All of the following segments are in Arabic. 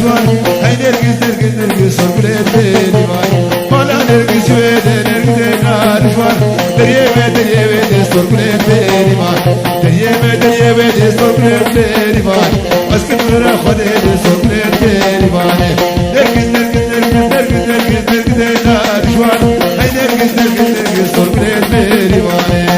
رشوان هاي نرقص نرقص نرقص صرقلت ديوان مالا نرقص ويدي نرقص رشوان دريبه دريبه صرقلت ديوان دريبه صرقلت ديوان اسكن ورا خدي صرقلت ديوان نرقص نرقص نرقص نرقص نرقص نرقص رشوان هاي نرقص نرقص نرقص صرقلت ديوان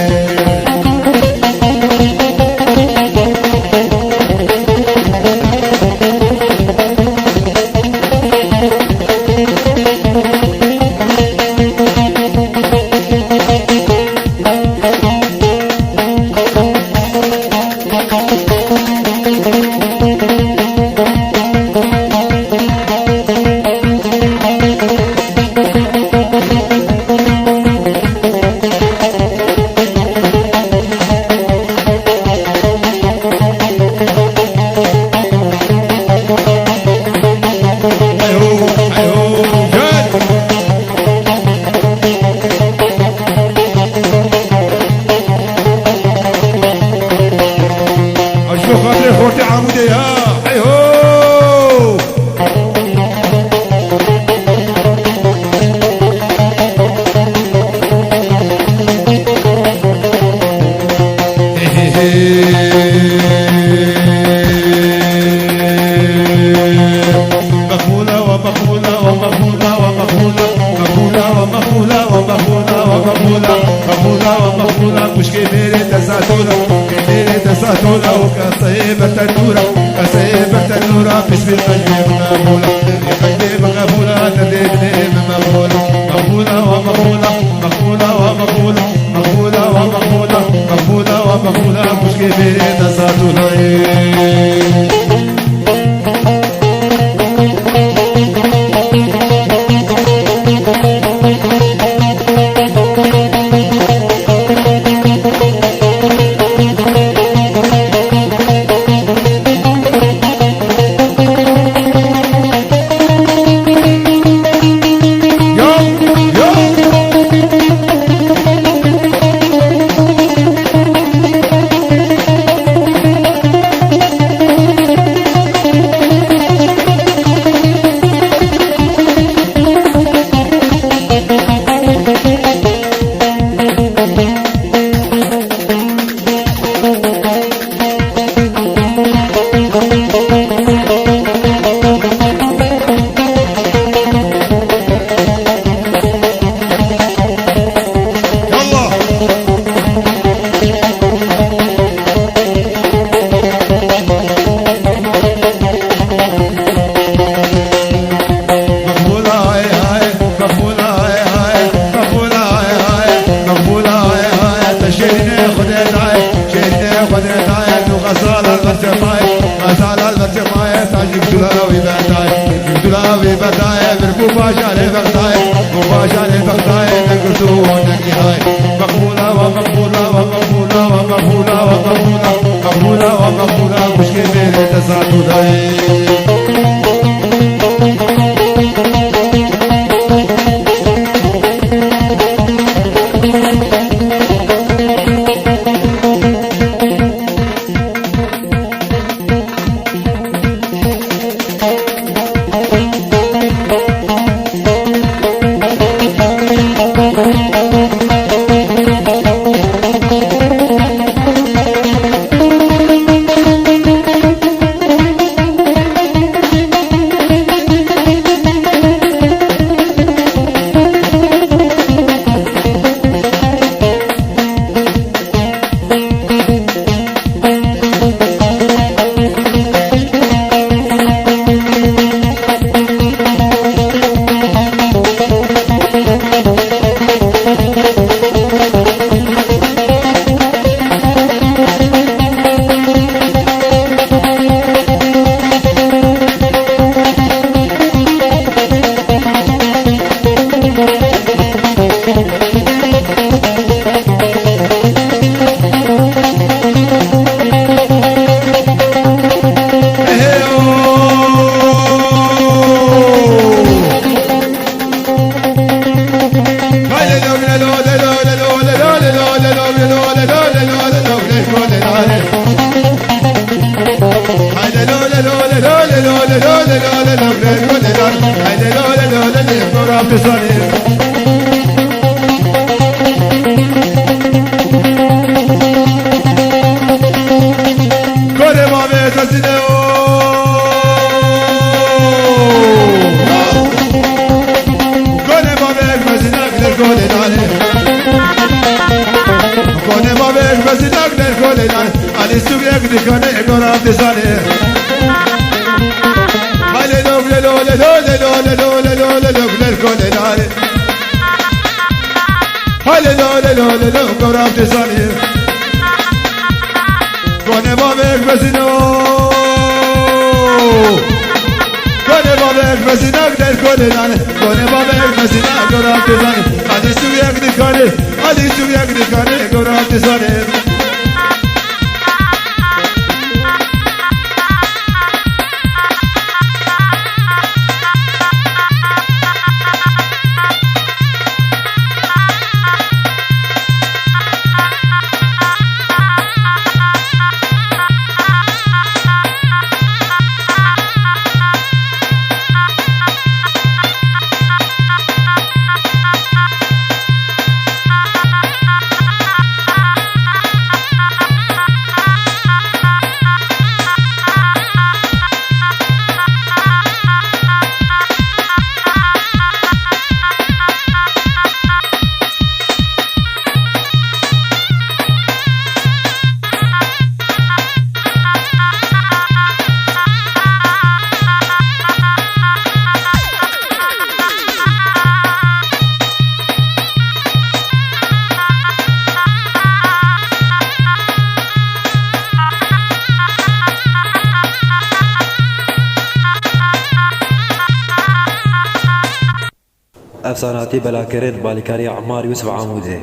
بسم القلب مقبولة القلب مقبولة تدريب مقبولة مقبولة ومقبولة مقبولة ومقبولة مقبولة ومقبولة مقبولة ومقبولة مش كبيرة تساتونا مقبولة ومقبولة ومقبولة ومقبولة ومقبولة مقبولة ومقبولة مش كبيرة تساعدوني نقدر كل دار هيدا لولا لولا نقرا بصاني كل ما بيتسنه كل ما بيتسنه نقدر كل دار كل ما بيتسنه نقدر كل دار على سوق يقدر كل نقرا بصاني قرام تساني كوني بابك بسينو كوني بابك بسينو قدر كوني ناني كوني بابك بسينو قرام تساني علي سوق يقدر كوني علي سوق يقدر كوني قرام تساني افساناتی بلاکرین بالکاری عمار یوسف عاموزه